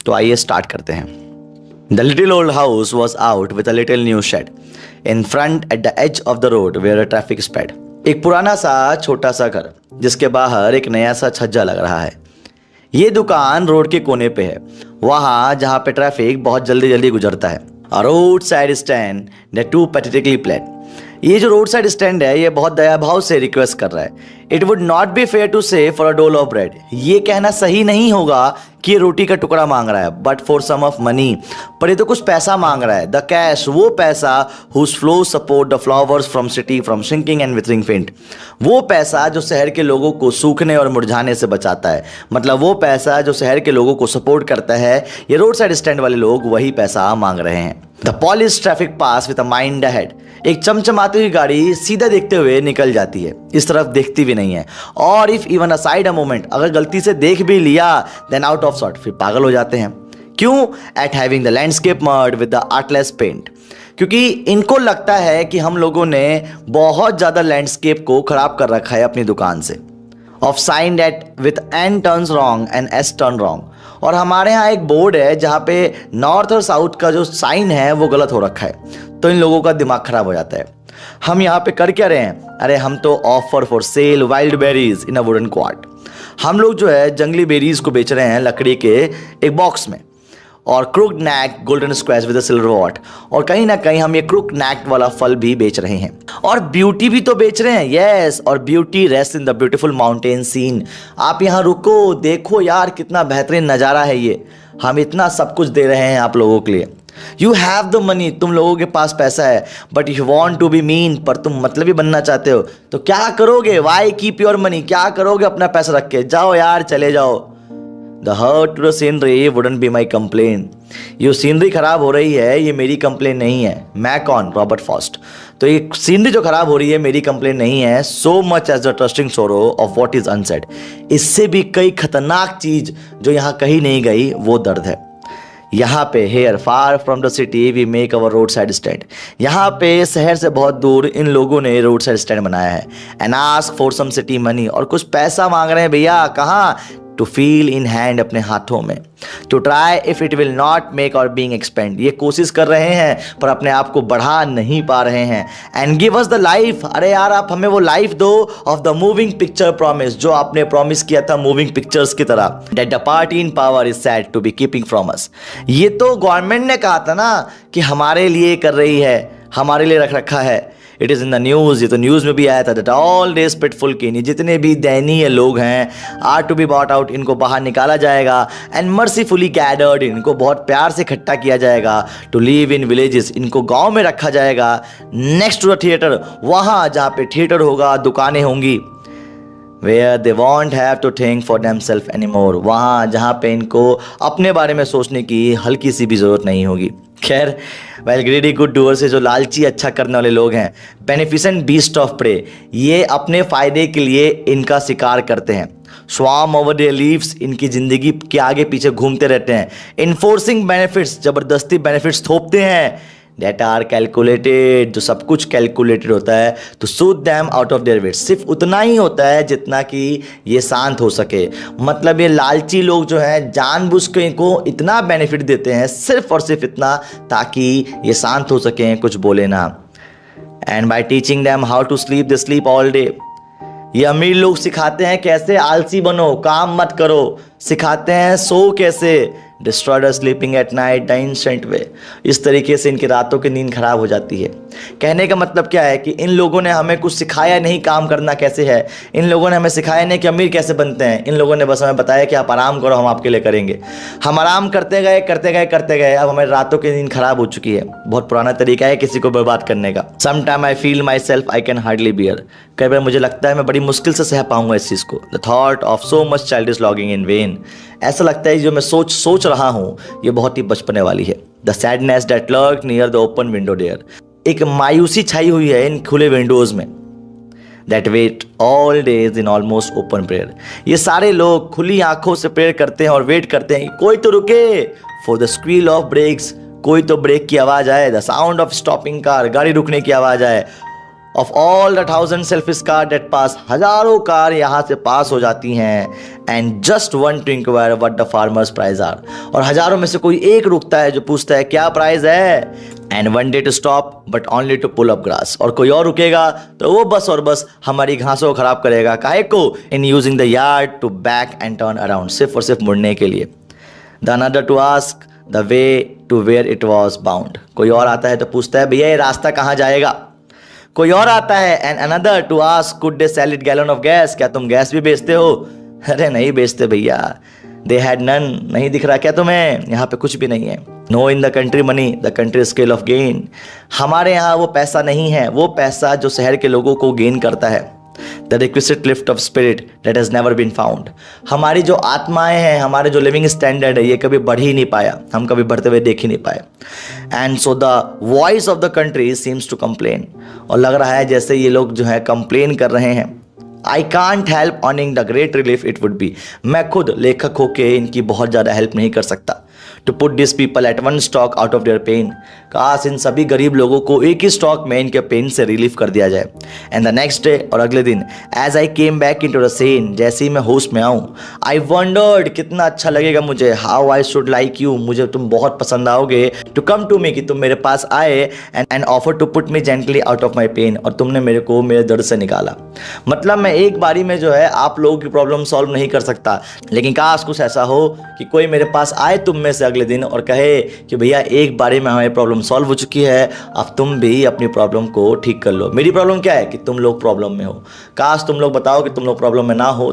तो आइए स्टार्ट करते हैं। The little old house was out with a little new shed in front at the edge of the road where a traffic sped. एक पुराना सा छोटा सा घर जिसके बाहर एक नया सा छज्जा लग रहा है। ये दुकान रोड के कोने पे है, वहां जहां पे ट्रैफिक बहुत जल्दी जल्दी गुजरता है। A road side stand the two pathetically played. ये जो रोड साइड स्टैंड है ये बहुत दया भाव से रिक्वेस्ट कर रहा है। It would not be fair to say for a dole of bread. ये कहना सही नहीं होगा कि ये रोटी का टुकड़ा मांग रहा है, but for some of money. पर ये तो कुछ पैसा मांग रहा है। द कैश, वो पैसा whose flow support the flowers from city from shrinking and withering faint. वो पैसा जो शहर के लोगों को सूखने और मुरझाने से बचाता है। मतलब वो पैसा जो शहर के लोगों को सपोर्ट करता है। ये रोड साइड स्टैंड वाले लोग वही पैसा मांग रहे हैं। The polish traffic pass with a mind ahead. एक चमचमाती हुई गाड़ी सीधा देखते हुए निकल जाती है, इस तरफ देखती भी नहीं है। और if even aside a moment, अगर गलती से देख भी लिया, देन आउट ऑफ सॉर्ट, फिर पागल हो जाते हैं। क्यों? At having the landscape marred with the artless paint. क्योंकि इनको लगता है कि हम लोगों ने बहुत ज्यादा लैंडस्केप को खराब कर रखा है अपनी दुकान से। Of sign that with N turns wrong and S turn wrong. और हमारे यहाँ एक बोर्ड है जहाँ पे नॉर्थ और साउथ का जो साइन है वो गलत हो रखा है, तो इन लोगों का दिमाग खराब हो जाता है। हम यहाँ पे कर क्या रहे हैं? अरे हम तो offer for sale wild berries in a wooden quart. हम लोग जो है जंगली बेरीज को बेच रहे हैं लकड़ी के एक बॉक्स में। और crookneck golden squash with silver wart. और कहीं ना कहीं हम ये क्रूक नैक वाला फल भी बेच रहे हैं। और ब्यूटी भी तो बेच रहे हैं। यस, और beauty rest in the beautiful mountain scene. आप यहाँ रुको, देखो यार कितना बेहतरीन नज़ारा है ये। हम इतना सब कुछ दे रहे हैं आप लोगों के लिए। यू हैव द मनी, तुम लोगों के पास पैसा है, but you want to be mean, पर तुम मतलबी बनना चाहते हो। तो क्या करोगे? Why keep your money? क्या करोगे अपना पैसा रख के? जाओ यार, चले जाओ। The hurt to the scenery wouldn't be my complaint। ये सीनरी खराब हो रही है, ये मेरी कंप्लेन नहीं है। मैं कौन? Robert Frost. तो ये सीनरी जो खराब हो रही है मेरी कंप्लेन नहीं है। So much as the trusting sorrow of what is unsaid. इससे भी कई खतरनाक चीज जो यहाँ कही नहीं गई वो दर्द है। यहाँ पे here far from the city we make our road side stand. यहाँ पे शहर से बहुत दूर इन लोगों ने रोड साइड स्टैंड बनाया है। And ask for some city money. और कुछ पैसा मांग रहे हैं भैया। कहाँ? टू फील इन हैंड, अपने हाथों में। To try if it will not make our being expand. ये कोशिश कर रहे हैं पर अपने आप को बढ़ा नहीं पा रहे हैं। And give us the life. अरे यार आप हमें वो लाइफ दो of the moving picture promise, जो आपने प्रॉमिस किया था मूविंग पिक्चर्स की तरह। That the party in power is said to be keeping from us. ये तो गवर्नमेंट ने कहा था ना कि हमारे लिए कर रही है, हमारे लिए रख रखा है। It is in the news. ये तो न्यूज़ में भी आया था। दैट ऑल डेज पिटफुल किन, जितने भी दयनीय लोग हैं are to be bought out, इनको बाहर निकाला जाएगा। एंड मर्सीफुली गैदर्ड, इनको बहुत प्यार से इकट्ठा किया जाएगा। टू लिव इन विलेजेस, इनको गांव में रखा जाएगा। नेक्स्ट टू द थिएटर, वहाँ जहाँ पे थिएटर होगा, दुकानें होंगी। Where they won't have to think for themselves anymore, वहाँ जहाँ पे इनको अपने बारे में सोचने की हल्की सी भी ज़रूरत नहीं होगी। खैर, वेल ग्रीडी गुड डूअर से जो लालची अच्छा करने वाले लोग हैं, बेनिफिसेंट बीस्ट ऑफ प्रे, ये अपने फ़ायदे के लिए इनका शिकार करते हैं। स्वाम ओवर देयर लीव्स, इनकी ज़िंदगी के आगे पीछे घूमते रहते हैं। इन्फोर्सिंग बेनिफिट्स, ज़बरदस्ती बेनिफिट्स थोपते हैं। डेट आर कैलकुलेटेड, जो सब कुछ कैलकुलेटेड होता है। तो sued them out of their weight, सिर्फ उतना ही होता है जितना कि ये शांत हो सके। मतलब ये लालची लोग जो हैं जानबूझ के इनको इतना बेनिफिट देते हैं, सिर्फ और सिर्फ इतना ताकि ये शांत हो सकें, कुछ बोले ना। And by teaching them how to sleep, they sleep all day. ये अमीर लोग सिखाते हैं कैसे आलसी बनो, काम मत करो। सिखाते हैं सो कैसे, destroyed sleeping at night the instant way. इस तरीके से इनकी रातों की नींद खराब हो जाती है। कहने का मतलब क्या है कि इन लोगों ने हमें कुछ सिखाया नहीं काम करना कैसे है। इन लोगों ने हमें सिखाया नहीं कि अमीर कैसे बनते हैं। इन लोगों ने बस हमें बताया कि आप आराम करो, हम आपके लिए करेंगे। हम आराम करते गए करते गए करते गए, अब हमारी रातों की नींद खराब हो चुकी है। बहुत पुराना तरीका है किसी को बर्बाद करने का। Some time I feel myself I can hardly bear. कई बार मुझे लगता है मैं बड़ी मुश्किल से सह पाऊंगा इस चीज़ को। The thought of so much childish logging in when. ऐसा लगता है जो मैं सोच रहा हूँ ये बहुत ही बचपने वाली है। The sadness that lurk near the open window there. एक मायूसी छाई हुई है इन खुले विंडोज में। That wait all days in almost open prayer. ये सारे लोग खुली आंखों से प्रेयर करते हैं और वेट करते हैं कोई तो रुके। For the squeal of brakes, कोई तो ब्रेक की आवाज़ आए। The sound of stopping car, गाड़ी रुकने की आवाज़ आए। Of all the 1000 selfish car that pass, हजारों कार यहाँ से पास हो जाती हैं। And just one to inquire what the farmers price are, और हजारों में से कोई एक रुकता है जो पूछता है क्या प्राइस है। And one day to stop but only to pull up grass, और कोई और रुकेगा तो वो बस और बस हमारी घासों को खराब करेगा, काहे को, in using the yard to back and turn around, सिर्फ और सिर्फ मुड़ने के लिए। The another to ask the way to where it was bound, कोई और आता है तो पूछता है भैया ये रास्ता कहाँ जाएगा। कोई और आता है and another to ask could they sell it gallon of gas, क्या तुम गैस भी बेचते हो। अरे नहीं बेचते भैया। दे हैड नन, नहीं दिख रहा क्या तुम्हें, यहाँ पे कुछ भी नहीं है। No in the country money the country scale of gain, हमारे यहाँ वो पैसा नहीं है, वो पैसा जो शहर के लोगों को गेन करता है। The requisite lift of spirit that has never been found, हमारी जो आत्माएं हैं, हमारे जो लिविंग स्टैंडर्ड है, ये कभी बढ़ ही नहीं पाया, हम कभी बढ़ते हुए देख ही नहीं पाए। And so the voice of the country seems to complain, और लग रहा है जैसे ये लोग जो है कंप्लेन कर रहे हैं। I can't help earning the great relief it would be, मैं खुद लेखक होके इनकी बहुत ज़्यादा हेल्प नहीं कर सकता। To put this people at one stock out of their pain, काश इन सभी गरीब लोगों को एक ही स्टॉक में इनके पेन से रिलीफ कर दिया जाए। एंड द नेक्स्ट डे, और अगले दिन, as I came back into the scene, जैसे ही मैं होश में आऊँ, आई वंडर्ड कितना अच्छा लगेगा मुझे, how I should like you, मुझे तुम बहुत पसंद आओगे, टू कम टू मी, कि तुम मेरे पास आए, and offer to put me gently out of my pain, और तुमने मेरे को मेरे दर्द से निकाला। मतलब मैं एक बारी में जो है आप लोगों की प्रॉब्लम सॉल्व नहीं कर सकता, लेकिन काश कुछ ऐसा हो कि कोई मेरे पास आए तुम में से अगले दिन और कहे कि भैया एक बारी में हमारी प्रॉब्लम सॉल्व हो चुकी है, अब तुम भी अपनी प्रॉब्लम को ठीक कर लो। मेरी प्रॉब्लम क्या है कि तुम लोग प्रॉब्लम में हो, काश तुम लोग बताओ कि तुम लोग प्रॉब्लम में ना हो।